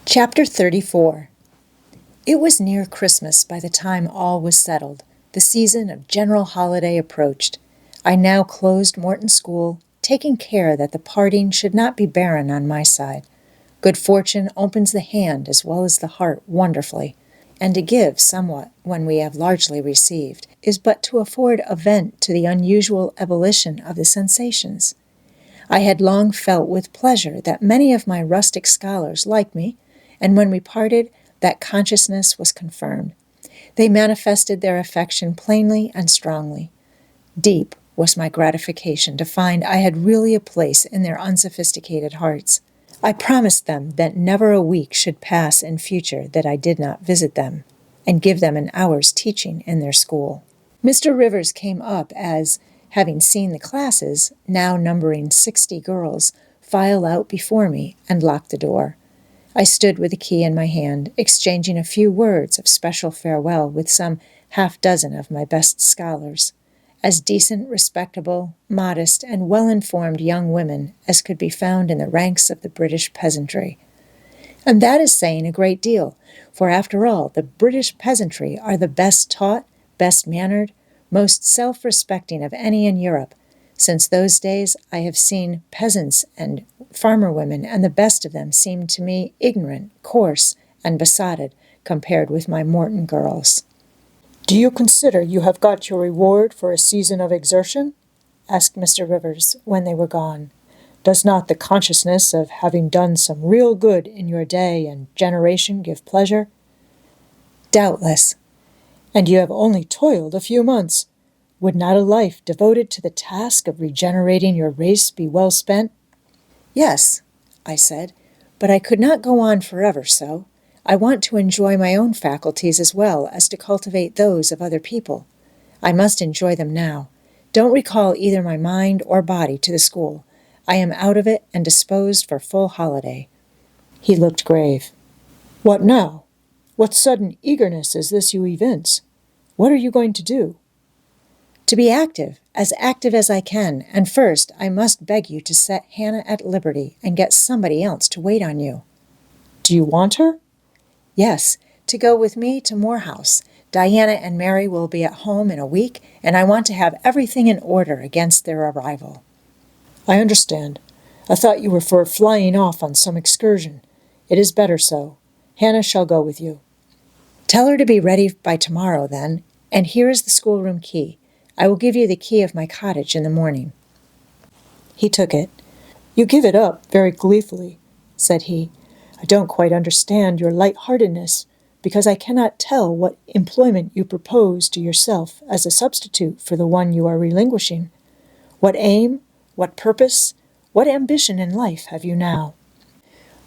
Chapter 34. It was near Christmas by the time all was settled. The season of general holiday approached. I now closed Morton School, taking care that the parting should not be barren on my side. Good fortune opens the hand as well as the heart wonderfully, and to give somewhat when we have largely received is but to afford a vent to the unusual ebullition of the sensations. I had long felt with pleasure that many of my rustic scholars liked me, and when we parted, that consciousness was confirmed. They manifested their affection plainly and strongly. Deep was my gratification to find I had really a place in their unsophisticated hearts. I promised them that never a week should pass in future that I did not visit them, and give them an hour's teaching in their school. Mr. Rivers came up as, having seen the classes, now numbering 60 girls, file out before me, and locked the door. I stood with the key in my hand, exchanging a few words of special farewell with some half-dozen of my best scholars, as decent, respectable, modest, and well-informed young women as could be found in the ranks of the British peasantry. And that is saying a great deal, for after all, the British peasantry are the best taught, best mannered, most self-respecting of any in Europe. Since those days I have seen peasants and farmer women, and the best of them seemed to me ignorant, coarse, and besotted compared with my Morton girls. "Do you consider you have got your reward for a season of exertion?" asked Mr. Rivers when they were gone. "Does not the consciousness of having done some real good in your day and generation give pleasure?" "Doubtless." "And you have only toiled a few months. Would not a life devoted to the task of regenerating your race be well spent?" "Yes," I said, "but I could not go on forever so. I want to enjoy my own faculties as well as to cultivate those of other people. I must enjoy them now. Don't recall either my mind or body to the school. I am out of it and disposed for full holiday." He looked grave. "What now? What sudden eagerness is this you evince? What are you going to do?" "To be active as I can, and first I must beg you to set Hannah at liberty and get somebody else to wait on you." "Do you want her?" "Yes, to go with me to Moor House. Diana and Mary will be at home in a week, and I want to have everything in order against their arrival." "I understand. I thought you were for flying off on some excursion. It is better so. Hannah shall go with you." "Tell her to be ready by tomorrow, then, and here is the schoolroom key. I will give you the key of my cottage in the morning." He took it. "You give it up very gleefully," said he. "I don't quite understand your light-heartedness, because I cannot tell what employment you propose to yourself as a substitute for the one you are relinquishing. What aim, what purpose, what ambition in life have you now?"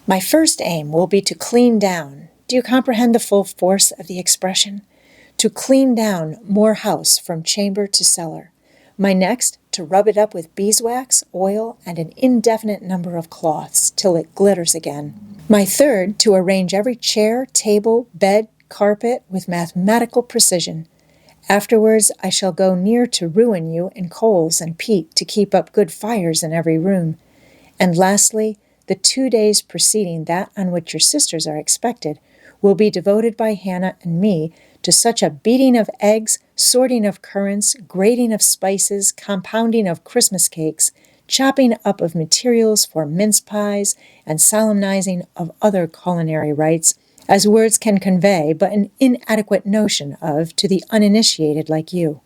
"My first aim will be to clean down. Do you comprehend the full force of the expression? To clean down Moor House from chamber to cellar. My next, to rub it up with beeswax, oil, and an indefinite number of cloths, till it glitters again. My third, to arrange every chair, table, bed, carpet with mathematical precision. Afterwards, I shall go near to ruin you in coals and peat to keep up good fires in every room. And lastly, the 2 days preceding that on which your sisters are expected will be devoted by Hannah and me to such a beating of eggs, sorting of currants, grating of spices, compounding of Christmas cakes, chopping up of materials for mince pies, and solemnizing of other culinary rites, as words can convey but an inadequate notion of to the uninitiated like you.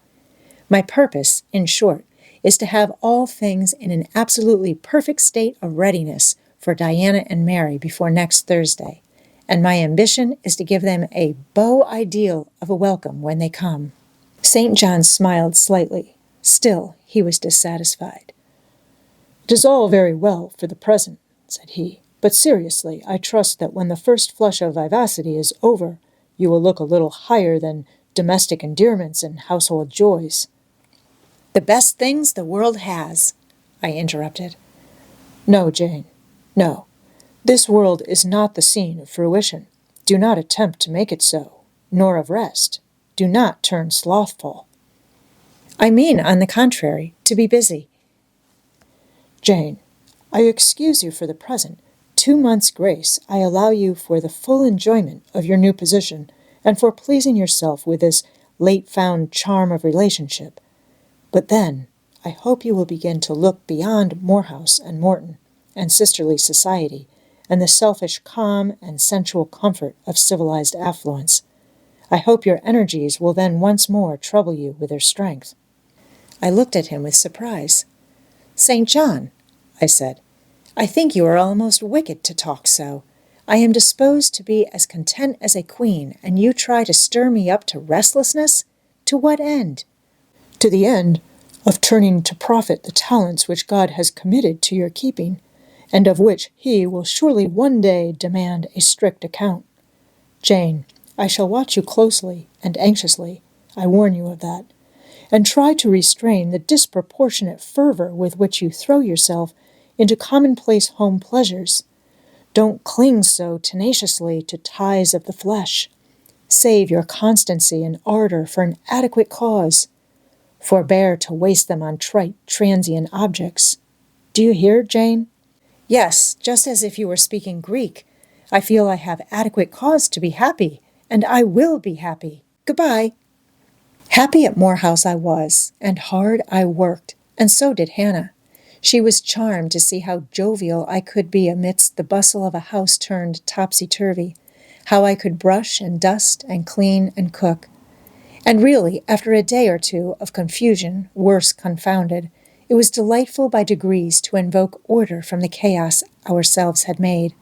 My purpose, in short, is to have all things in an absolutely perfect state of readiness for Diana and Mary before next Thursday, and my ambition is to give them a beau ideal of a welcome when they come." St. John smiled slightly. Still, he was dissatisfied. "It is all very well for the present," said he, "but seriously, I trust that when the first flush of vivacity is over, you will look a little higher than domestic endearments and household joys." "The best things the world has," I interrupted. "No, Jane, no. This world is not the scene of fruition. Do not attempt to make it so, nor of rest. Do not turn slothful." "I mean, on the contrary, to be busy." "Jane, I excuse you for the present. 2 months' grace I allow you for the full enjoyment of your new position and for pleasing yourself with this late-found charm of relationship. But then, I hope you will begin to look beyond Morehouse and Morton and sisterly society and the selfish calm and sensual comfort of civilized affluence. I hope your energies will then once more trouble you with their strength." I looked at him with surprise. "St. John," I said, "I think you are almost wicked to talk so. I am disposed to be as content as a queen, and you try to stir me up to restlessness? To what end?" "To the end of turning to profit the talents which God has committed to your keeping, and of which He will surely one day demand a strict account. Jane, I shall watch you closely and anxiously, I warn you of that, and try to restrain the disproportionate fervor with which you throw yourself into commonplace home pleasures. Don't cling so tenaciously to ties of the flesh. Save your constancy and ardor for an adequate cause. Forbear to waste them on trite, transient objects. Do you hear, Jane?" "Yes, just as if you were speaking Greek. I feel I have adequate cause to be happy, and I will be happy. Goodbye." Happy at Morehouse I was, and hard I worked, and so did Hannah. She was charmed to see how jovial I could be amidst the bustle of a house turned topsy-turvy, how I could brush and dust and clean and cook. And really, after a day or two of confusion, worse confounded, it was delightful by degrees to invoke order from the chaos ourselves had made.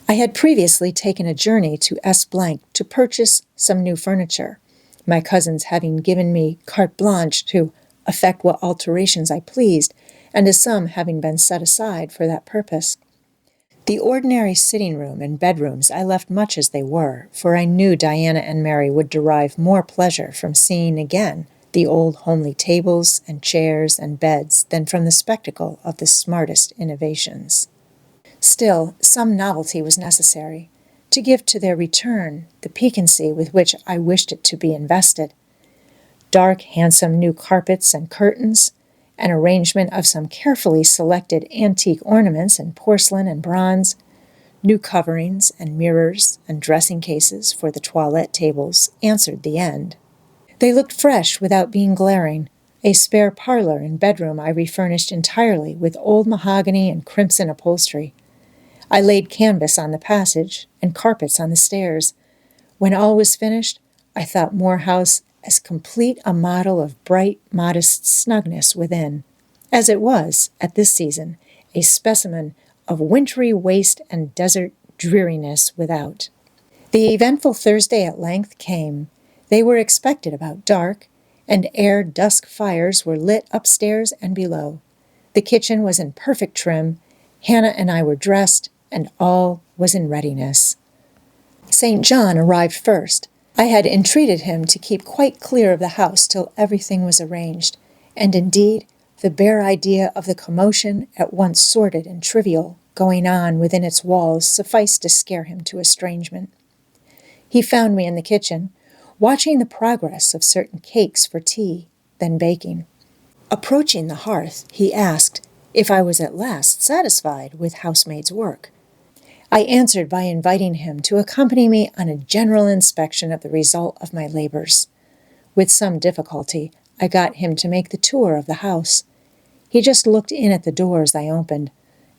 I had previously taken a journey to S. to purchase some new furniture, my cousins having given me carte blanche to effect what alterations I pleased, and a sum having been set aside for that purpose. The ordinary sitting room and bedrooms I left much as they were, for I knew Diana and Mary would derive more pleasure from seeing again the old homely tables and chairs and beds than from the spectacle of the smartest innovations. Still, some novelty was necessary, to give to their return the piquancy with which I wished it to be invested. Dark, handsome new carpets and curtains, an arrangement of some carefully selected antique ornaments in porcelain and bronze, new coverings and mirrors and dressing cases for the toilette tables answered the end. They looked fresh without being glaring. A spare parlor and bedroom I refurnished entirely with old mahogany and crimson upholstery. I laid canvas on the passage and carpets on the stairs. When all was finished, I thought Morehouse as complete a model of bright, modest snugness within, as it was, at this season, a specimen of wintry waste and desert dreariness without. The eventful Thursday at length came. They were expected about dark, and ere dusk fires were lit upstairs and below. The kitchen was in perfect trim, Hannah and I were dressed, and all was in readiness. St. John arrived first. I had entreated him to keep quite clear of the house till everything was arranged, and indeed the bare idea of the commotion, at once sordid and trivial, going on within its walls sufficed to scare him to estrangement. He found me in the kitchen, watching the progress of certain cakes for tea, then baking. Approaching the hearth, he asked if I was at last satisfied with housemaid's work. I answered by inviting him to accompany me on a general inspection of the result of my labors. With some difficulty, I got him to make the tour of the house. He just looked in at the doors I opened,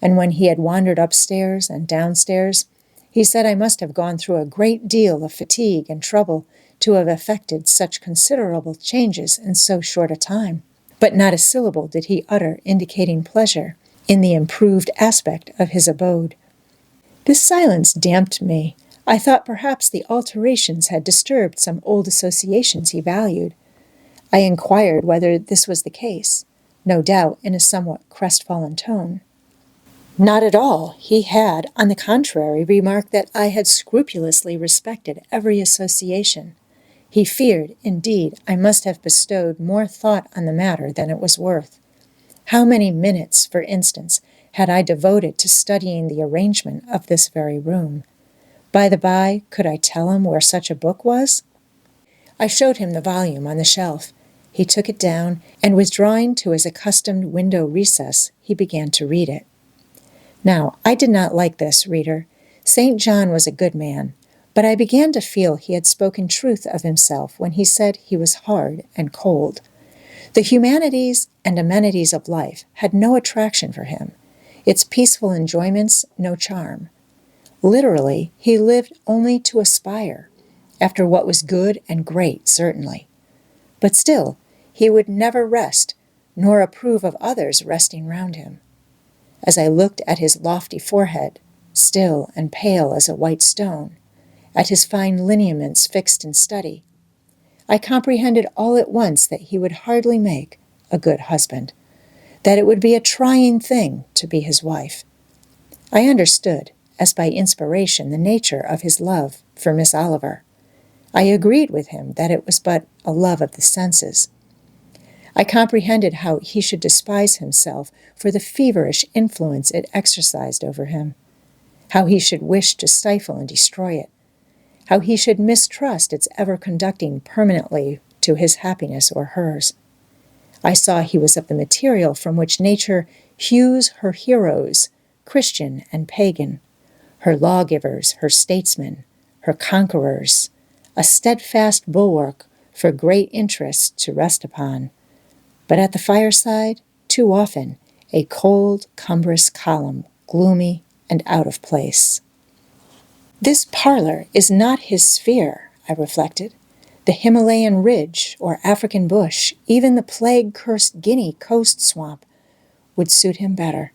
and when he had wandered upstairs and downstairs, he said I must have gone through a great deal of fatigue and trouble to have effected such considerable changes in so short a time. But not a syllable did he utter indicating pleasure in the improved aspect of his abode. This silence damped me. I thought perhaps the alterations had disturbed some old associations he valued. I inquired whether this was the case, no doubt in a somewhat crestfallen tone. Not at all. He had, on the contrary, remarked that I had scrupulously respected every association. He feared, indeed, I must have bestowed more thought on the matter than it was worth. How many minutes, for instance, had I devoted to studying the arrangement of this very room? By the by, could I tell him where such a book was? I showed him the volume on the shelf. He took it down, and withdrawing to his accustomed window recess, he began to read it. Now, I did not like this, reader. St. John was a good man, but I began to feel he had spoken truth of himself when he said he was hard and cold. The humanities and amenities of life had no attraction for him, its peaceful enjoyments no charm. Literally, he lived only to aspire, after what was good and great, certainly. But still, he would never rest, nor approve of others resting round him. As I looked at his lofty forehead, still and pale as a white stone, at his fine lineaments fixed in study, I comprehended all at once that he would hardly make a good husband, that it would be a trying thing to be his wife. I understood, as by inspiration, the nature of his love for Miss Oliver. I agreed with him that it was but a love of the senses. I comprehended how he should despise himself for the feverish influence it exercised over him, how he should wish to stifle and destroy it, how he should mistrust its ever conducting permanently to his happiness or hers. I saw he was of the material from which nature hews her heroes, Christian and pagan, her lawgivers, her statesmen, her conquerors, a steadfast bulwark for great interests to rest upon, but at the fireside, too often, a cold, cumbrous column, gloomy and out of place. This parlor is not his sphere, I reflected. The Himalayan ridge or African bush, even the plague-cursed Guinea coast swamp, would suit him better.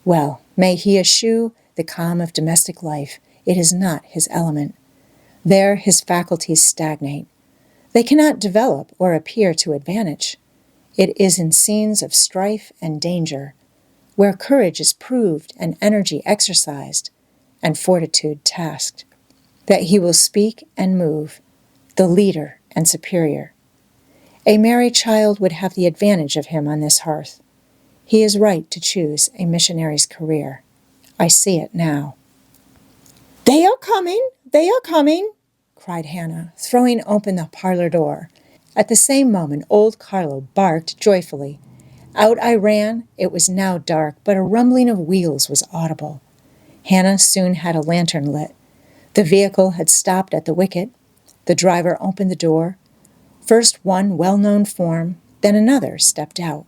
Well, may he eschew the calm of domestic life. It is not his element. There his faculties stagnate. They cannot develop or appear to advantage. It is in scenes of strife and danger, where courage is proved and energy exercised, and fortitude tasked, that he will speak and move, the leader and superior. A merry child would have the advantage of him on this hearth. He is right to choose a missionary's career. I see it now. "They are coming! They are coming!" cried Hannah, throwing open the parlor door. At the same moment, old Carlo barked joyfully. Out I ran. It was now dark, but a rumbling of wheels was audible. Hannah soon had a lantern lit. The vehicle had stopped at the wicket. The driver opened the door. First one well-known form, then another stepped out.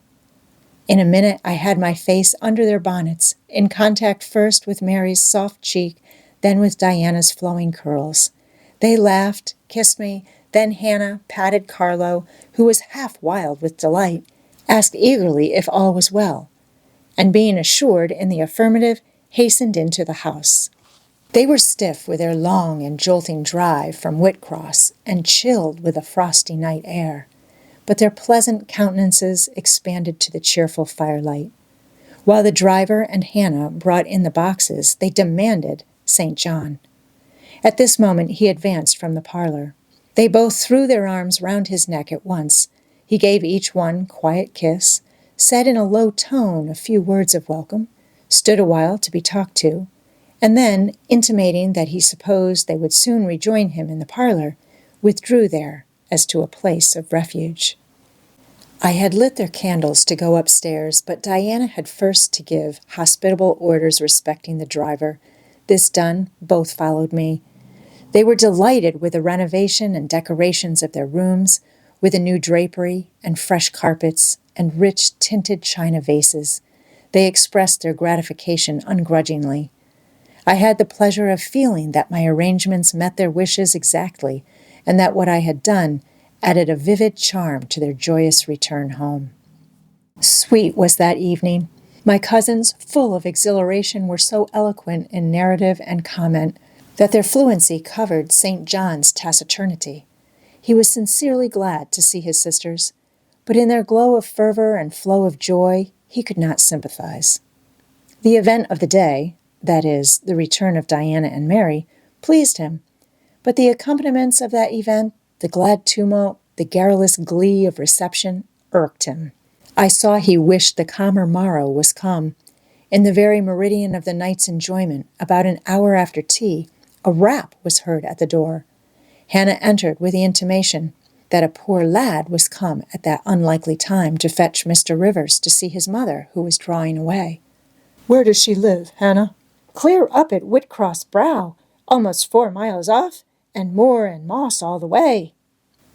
In a minute I had my face under their bonnets, in contact first with Mary's soft cheek, then with Diana's flowing curls. They laughed, kissed me, then Hannah patted Carlo, who was half wild with delight, asked eagerly if all was well, and being assured in the affirmative, hastened into the house. They were stiff with their long and jolting drive from Whitcross, and chilled with the frosty night air, but their pleasant countenances expanded to the cheerful firelight. While the driver and Hannah brought in the boxes, they demanded St. John. At this moment he advanced from the parlor. They both threw their arms round his neck at once. He gave each one quiet kiss, said in a low tone a few words of welcome, stood a while to be talked to, and then, intimating that he supposed they would soon rejoin him in the parlor, withdrew there as to a place of refuge. I had lit their candles to go upstairs, but Diana had first to give hospitable orders respecting the driver. This done, both followed me. They were delighted with the renovation and decorations of their rooms, with a new drapery and fresh carpets and rich tinted china vases. They expressed their gratification ungrudgingly. I had the pleasure of feeling that my arrangements met their wishes exactly, and that what I had done added a vivid charm to their joyous return home. Sweet was that evening. My cousins, full of exhilaration, were so eloquent in narrative and comment that their fluency covered St. John's taciturnity. He was sincerely glad to see his sisters, but in their glow of fervor and flow of joy, he could not sympathize. The event of the day, that is, the return of Diana and Mary, pleased him, but the accompaniments of that event, the glad tumult, the garrulous glee of reception, irked him. I saw he wished the calmer morrow was come. In the very meridian of the night's enjoyment, about an hour after tea, a rap was heard at the door. Hannah entered with the intimation that a poor lad was come at that unlikely time to fetch Mr. Rivers to see his mother, who was drawing away. Where does she live, Hannah? Clear up at Whitcross Brow, almost 4 miles off, and moor and moss all the way.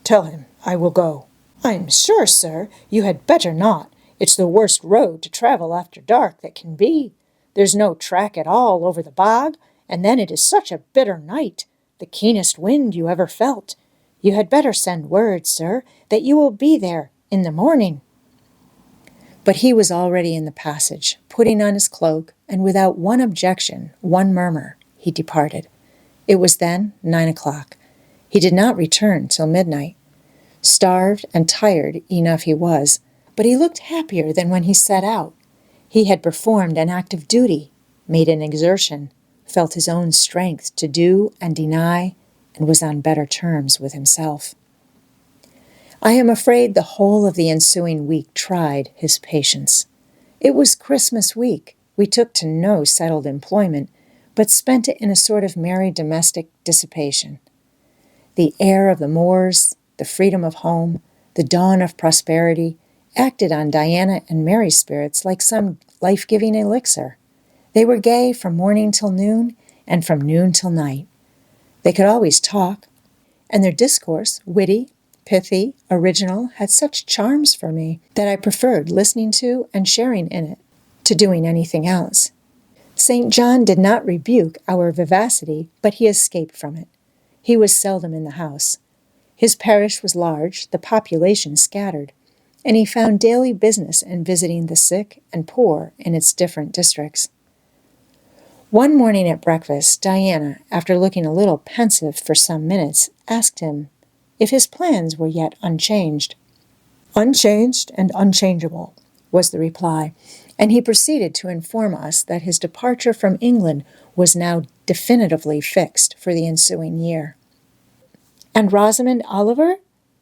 Tell him I will go. I'm sure, sir, you had better not. It's the worst road to travel after dark that can be. There's no track at all over the bog, and then it is such a bitter night, the keenest wind you ever felt. You had better send word, sir, that you will be there in the morning. But he was already in the passage, putting on his cloak, and without one objection, one murmur, he departed. It was then 9 o'clock. He did not return till midnight. Starved and tired enough he was, but he looked happier than when he set out. He had performed an act of duty, made an exertion, felt his own strength to do and deny, and was on better terms with himself. I am afraid the whole of the ensuing week tried his patience. It was Christmas week. We took to no settled employment, but spent it in a sort of merry domestic dissipation. The air of the moors, the freedom of home, the dawn of prosperity, acted on Diana and Mary's spirits like some life-giving elixir. They were gay from morning till noon, and from noon till night. They could always talk, and their discourse, witty, pithy, original, had such charms for me that I preferred listening to and sharing in it to doing anything else. St. John did not rebuke our vivacity, but he escaped from it. He was seldom in the house. His parish was large, the population scattered, and he found daily business in visiting the sick and poor in its different districts. One morning at breakfast, Diana, after looking a little pensive for some minutes, asked him if his plans were yet unchanged. Unchanged and unchangeable, was the reply, and he proceeded to inform us that his departure from England was now definitively fixed for the ensuing year. And Rosamond Oliver?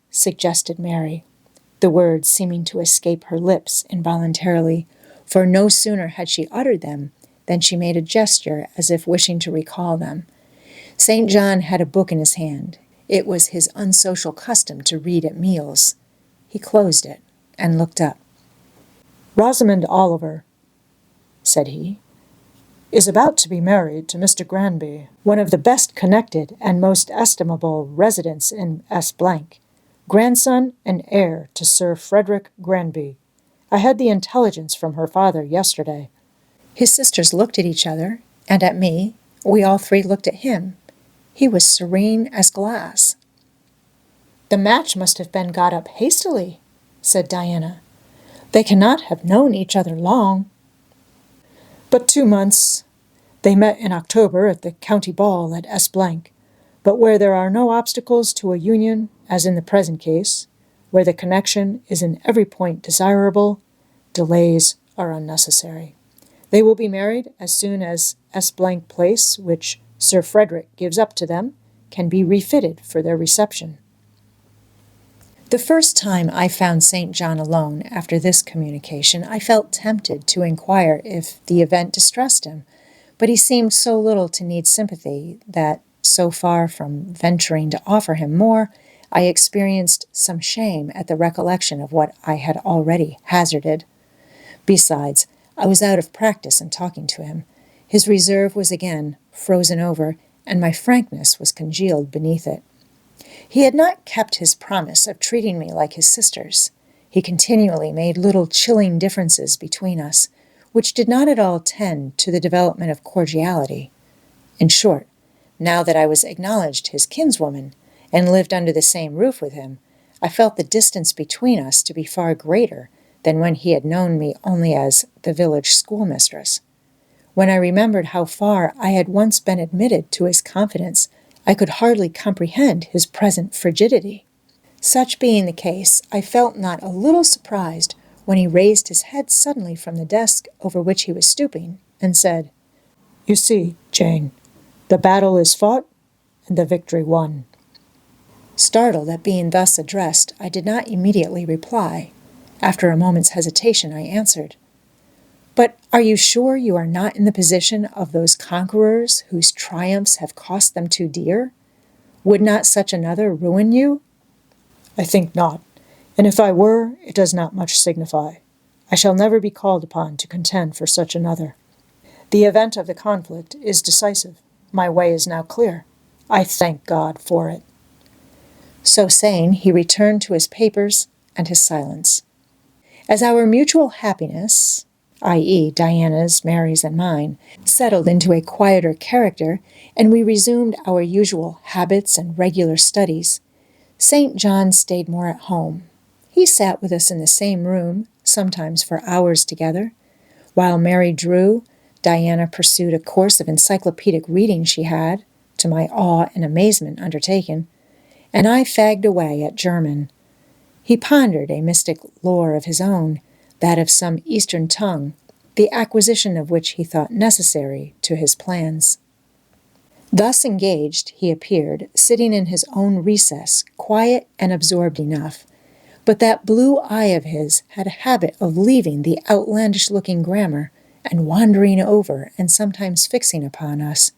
Suggested Mary, the words seeming to escape her lips involuntarily, for no sooner had she uttered them than she made a gesture as if wishing to recall them. St. John had a book in his hand. It was his unsocial custom to read at meals. He closed it and looked up. Rosamond Oliver, said he, is about to be married to Mr. Granby, one of the best connected and most estimable residents in S—, grandson and heir to Sir Frederick Granby. I had the intelligence from her father yesterday. His sisters looked at each other, and at me. We all three looked at him. He was serene as glass. The match must have been got up hastily, said Diana. They cannot have known each other long. But 2 months. They met in October at the county ball at S—, but where there are no obstacles to a union, as in the present case, where the connection is in every point desirable, delays are unnecessary. They will be married as soon as S— place, which Sir Frederick gives up to them, can be refitted for their reception. The first time I found St. John alone after this communication, I felt tempted to inquire if the event distressed him, but he seemed so little to need sympathy that, so far from venturing to offer him more, I experienced some shame at the recollection of what I had already hazarded. Besides, I was out of practice in talking to him. His reserve was again frozen over, and my frankness was congealed beneath it. He had not kept his promise of treating me like his sisters. He continually made little chilling differences between us, which did not at all tend to the development of cordiality. In short, now that I was acknowledged his kinswoman, and lived under the same roof with him, I felt the distance between us to be far greater than when he had known me only as the village schoolmistress. When I remembered how far I had once been admitted to his confidence, I could hardly comprehend his present frigidity. Such being the case, I felt not a little surprised when he raised his head suddenly from the desk over which he was stooping, and said, You see, Jane, the battle is fought and the victory won. Startled at being thus addressed, I did not immediately reply. After a moment's hesitation, I answered, But are you sure you are not in the position of those conquerors whose triumphs have cost them too dear? Would not such another ruin you? I think not, and if I were, it does not much signify. I shall never be called upon to contend for such another. The event of the conflict is decisive. My way is now clear. I thank God for it." So saying, he returned to his papers and his silence. As our mutual happiness, i.e., Diana's, Mary's, and mine, settled into a quieter character, and we resumed our usual habits and regular studies, St. John stayed more at home. He sat with us in the same room, sometimes for hours together. While Mary drew, Diana pursued a course of encyclopedic reading she had, to my awe and amazement, undertaken, and I fagged away at German. He pondered a mystic lore of his own, that of some Eastern tongue, the acquisition of which he thought necessary to his plans. Thus engaged, he appeared, sitting in his own recess, quiet and absorbed enough, but that blue eye of his had a habit of leaving the outlandish-looking grammar and wandering over and sometimes fixing upon us,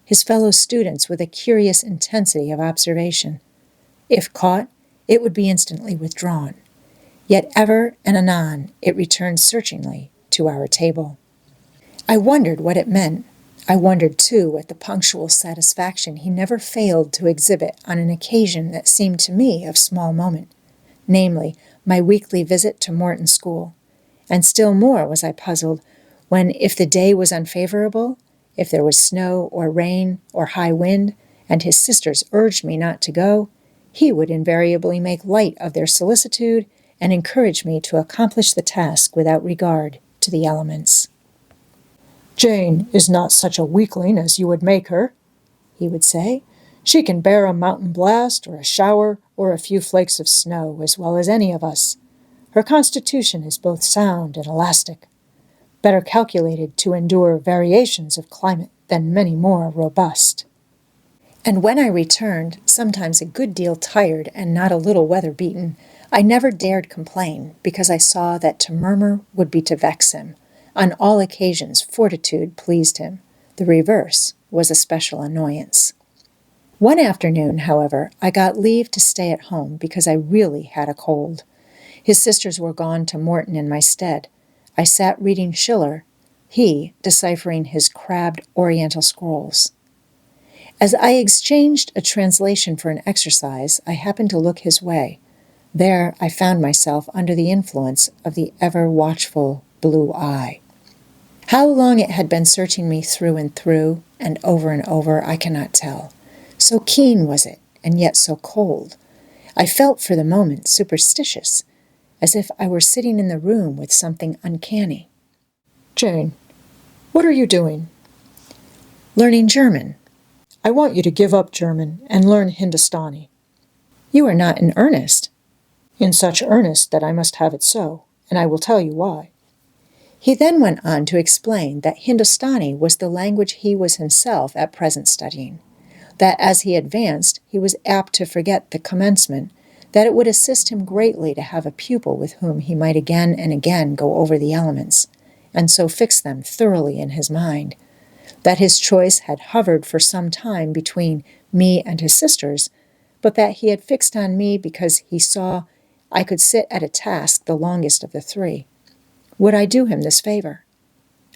his fellow students, with a curious intensity of observation. If caught, it would be instantly withdrawn. Yet ever and anon it returned searchingly to our table. I wondered what it meant. I wondered, too, at the punctual satisfaction he never failed to exhibit on an occasion that seemed to me of small moment, namely, my weekly visit to Morton School. And still more was I puzzled when, if the day was unfavorable, if there was snow or rain or high wind, and his sisters urged me not to go, he would invariably make light of their solicitude and encourage me to accomplish the task without regard to the elements. "Jane is not such a weakling as you would make her," he would say. "She can bear a mountain blast or a shower or a few flakes of snow as well as any of us. Her constitution is both sound and elastic, better calculated to endure variations of climate than many more robust." And when I returned, sometimes a good deal tired and not a little weather-beaten, I never dared complain, because I saw that to murmur would be to vex him. On all occasions, fortitude pleased him. The reverse was a special annoyance. One afternoon, however, I got leave to stay at home because I really had a cold. His sisters were gone to Morton in my stead. I sat reading Schiller, he deciphering his crabbed Oriental scrolls. As I exchanged a translation for an exercise, I happened to look his way. There I found myself under the influence of the ever-watchful blue eye. How long it had been searching me through and over, I cannot tell. So keen was it, and yet so cold. I felt for the moment superstitious, as if I were sitting in the room with something uncanny. "Jane, what are you doing?" "Learning German." "I want you to give up German and learn Hindustani." "You are not in earnest." "In such earnest that I must have it so, and I will tell you why." He then went on to explain that Hindustani was the language he was himself at present studying, that as he advanced he was apt to forget the commencement, that it would assist him greatly to have a pupil with whom he might again and again go over the elements, and so fix them thoroughly in his mind, that his choice had hovered for some time between me and his sisters, but that he had fixed on me because he saw I could sit at a task the longest of the three. Would I do him this favor?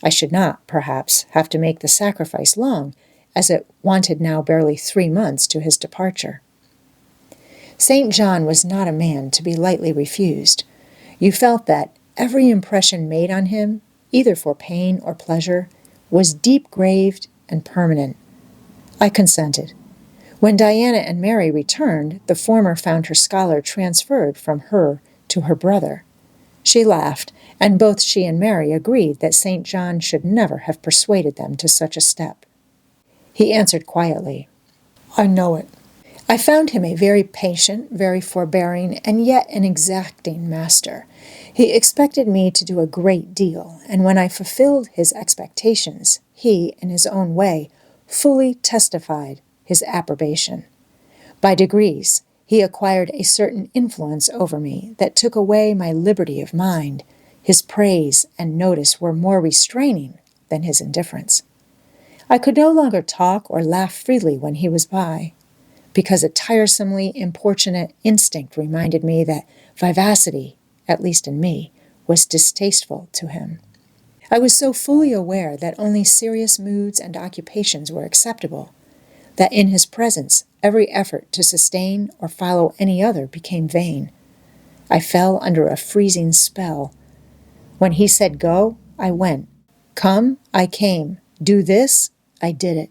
I should not, perhaps, have to make the sacrifice long, as it wanted now barely 3 months to his departure. St. John was not a man to be lightly refused. You felt that every impression made on him, either for pain or pleasure, was deep-graved and permanent. I consented. When Diana and Mary returned, the former found her scholar transferred from her to her brother. She laughed, and both she and Mary agreed that St. John should never have persuaded them to such a step. He answered quietly, "I know it." I found him a very patient, very forbearing, and yet an exacting master. He expected me to do a great deal, and when I fulfilled his expectations, he, in his own way, fully testified his approbation. By degrees, he acquired a certain influence over me that took away my liberty of mind. His praise and notice were more restraining than his indifference. I could no longer talk or laugh freely when he was by, because a tiresomely importunate instinct reminded me that vivacity, at least in me, was distasteful to him. I was so fully aware that only serious moods and occupations were acceptable, that in his presence every effort to sustain or follow any other became vain. I fell under a freezing spell. When he said go, I went. Come, I came. Do this, I did it.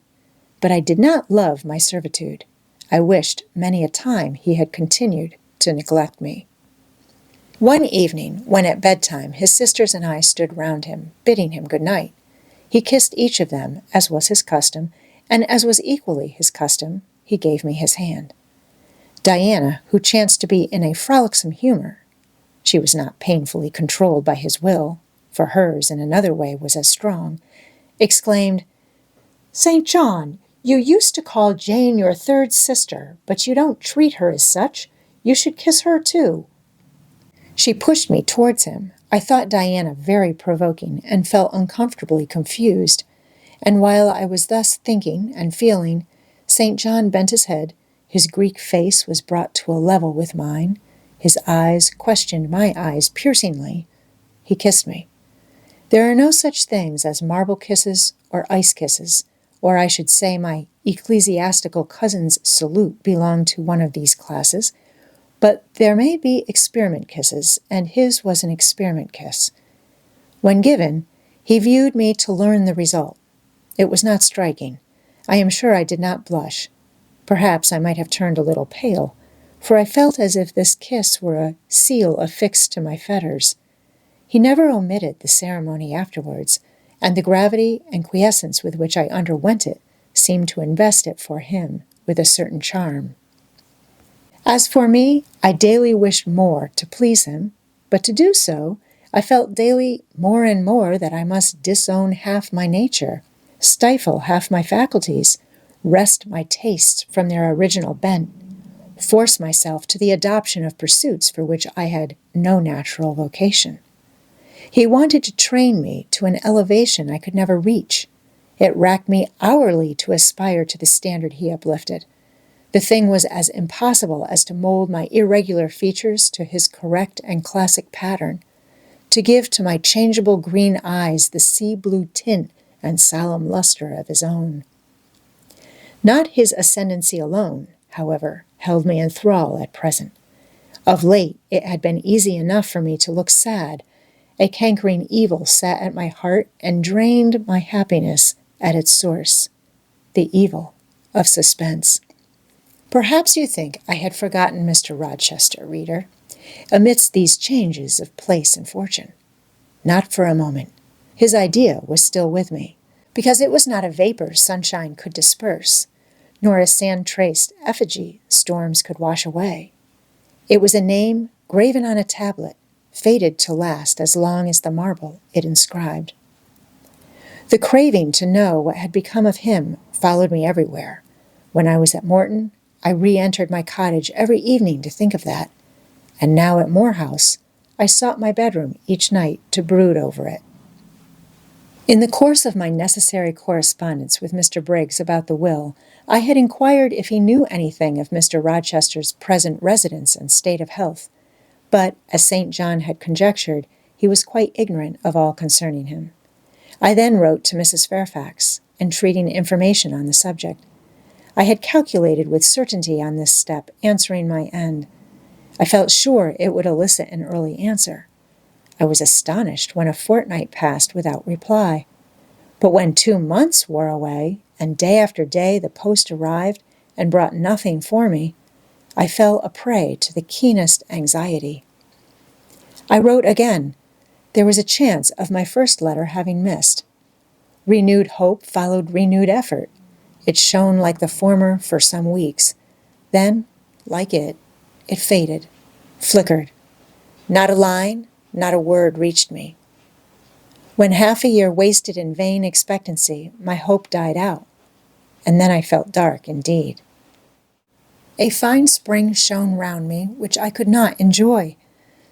But I did not love my servitude. I wished many a time he had continued to neglect me. One evening, when at bedtime his sisters and I stood round him, bidding him good night, he kissed each of them, as was his custom, and as was equally his custom, he gave me his hand. Diana, who chanced to be in a frolicsome humor, she was not painfully controlled by his will, for hers in another way was as strong, exclaimed, "St. John, you used to call Jane your third sister, but you don't treat her as such. You should kiss her too." She pushed me towards him. I thought Diana very provoking and felt uncomfortably confused, and while I was thus thinking and feeling, St. John bent his head, his Greek face was brought to a level with mine, his eyes questioned my eyes piercingly. He kissed me. There are no such things as marble kisses or ice kisses, or I should say my ecclesiastical cousin's salute belonged to one of these classes, but there may be experiment kisses, and his was an experiment kiss. When given, he viewed me to learn the result. It was not striking. I am sure I did not blush. Perhaps I might have turned a little pale, for I felt as if this kiss were a seal affixed to my fetters. He never omitted the ceremony afterwards, and the gravity and quiescence with which I underwent it seemed to invest it for him with a certain charm. As for me, I daily wished more to please him, but to do so, I felt daily more and more that I must disown half my nature, stifle half my faculties, wrest my tastes from their original bent, force myself to the adoption of pursuits for which I had no natural vocation. He wanted to train me to an elevation I could never reach. It racked me hourly to aspire to the standard he uplifted. The thing was as impossible as to mold my irregular features to his correct and classic pattern, to give to my changeable green eyes the sea-blue tint and solemn luster of his own. Not his ascendancy alone, however, held me in thrall at present. Of late it had been easy enough for me to look sad. A cankering evil sat at my heart and drained my happiness at its source, the evil of suspense. Perhaps you think I had forgotten Mr. Rochester, reader, amidst these changes of place and fortune. Not for a moment. His idea was still with me, because it was not a vapor sunshine could disperse, nor a sand-traced effigy storms could wash away. It was a name graven on a tablet, fated to last as long as the marble it inscribed. The craving to know what had become of him followed me everywhere. When I was at Morton, I re-entered my cottage every evening to think of that, and now at Moor House, I sought my bedroom each night to brood over it. In the course of my necessary correspondence with Mr. Briggs about the will, I had inquired if he knew anything of Mr. Rochester's present residence and state of health, but, as St. John had conjectured, he was quite ignorant of all concerning him. I then wrote to Mrs. Fairfax, entreating information on the subject. I had calculated with certainty on this step, answering my end. I felt sure it would elicit an early answer. I was astonished when a fortnight passed without reply. But when 2 months wore away, and day after day the post arrived and brought nothing for me, I fell a prey to the keenest anxiety. I wrote again. There was a chance of my first letter having missed. Renewed hope followed renewed effort. It shone like the former for some weeks. Then, like it faded, flickered. Not a line, not a word reached me. When half a year wasted in vain expectancy, my hope died out, and then I felt dark indeed. A fine spring shone round me, which I could not enjoy.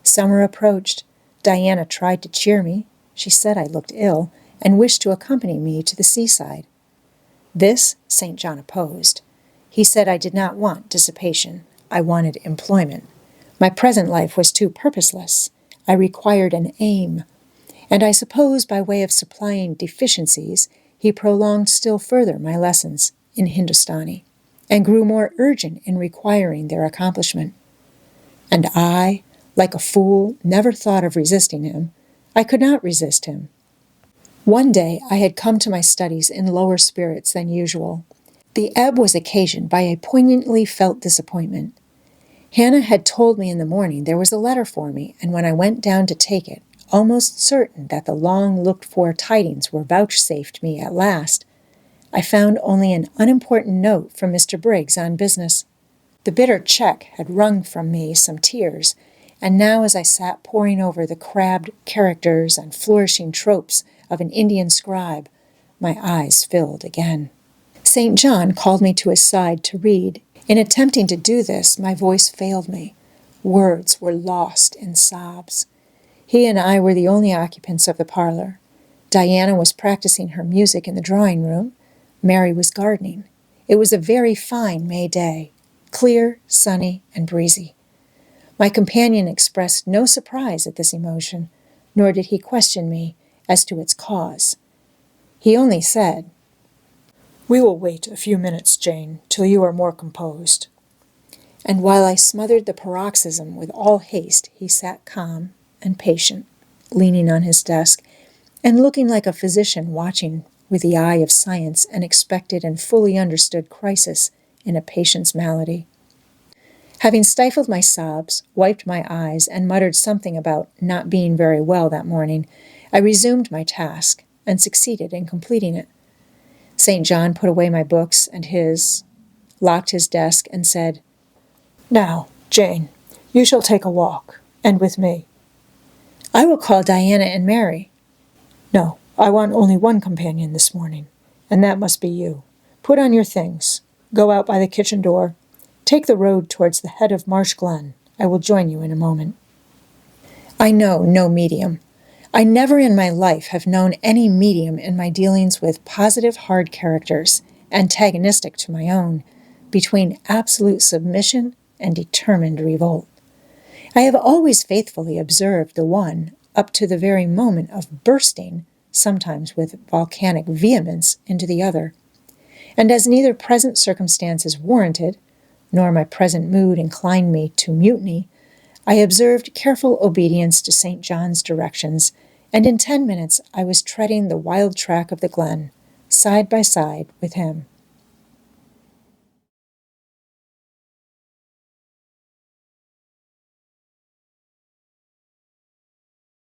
Summer approached. Diana tried to cheer me. She said I looked ill, and wished to accompany me to the seaside. This St. John opposed. He said I did not want dissipation. I wanted employment. My present life was too purposeless. I required an aim. And I suppose by way of supplying deficiencies, he prolonged still further my lessons in Hindustani, and grew more urgent in requiring their accomplishment. And I, like a fool, never thought of resisting him. I could not resist him. One day I had come to my studies in lower spirits than usual. The ebb was occasioned by a poignantly felt disappointment. Hannah had told me in the morning there was a letter for me, and when I went down to take it, almost certain that the long-looked-for tidings were vouchsafed me at last, I found only an unimportant note from Mr. Briggs on business. The bitter check had wrung from me some tears, and now as I sat poring over the crabbed characters and flourishing tropes of an Indian scribe, my eyes filled again. St. John called me to his side to read. In attempting to do this, my voice failed me. Words were lost in sobs. He and I were the only occupants of the parlor. Diana was practicing her music in the drawing-room. Mary was gardening. It was a very fine May day, clear, sunny, and breezy. My companion expressed no surprise at this emotion, nor did he question me as to its cause. He only said, "We will wait a few minutes, Jane, till you are more composed." And while I smothered the paroxysm with all haste, he sat calm and patient, leaning on his desk, and looking like a physician watching with the eye of science an expected and fully understood crisis in a patient's malady. Having stifled my sobs, wiped my eyes, and muttered something about not being very well that morning, I resumed my task and succeeded in completing it. St. John put away my books and his, locked his desk, and said, "Now, Jane, you shall take a walk, and with me." "I will call Diana and Mary." "No, I want only one companion this morning, and that must be you. Put on your things. Go out by the kitchen door. Take the road towards the head of Marsh Glen. I will join you in a moment." I know no medium. I never in my life have known any medium in my dealings with positive hard characters, antagonistic to my own, between absolute submission and determined revolt. I have always faithfully observed the one up to the very moment of bursting, sometimes with volcanic vehemence, into the other. And as neither present circumstances warranted, nor my present mood inclined me to mutiny, I observed careful obedience to St. John's directions, and in 10 minutes I was treading the wild track of the glen, side by side with him.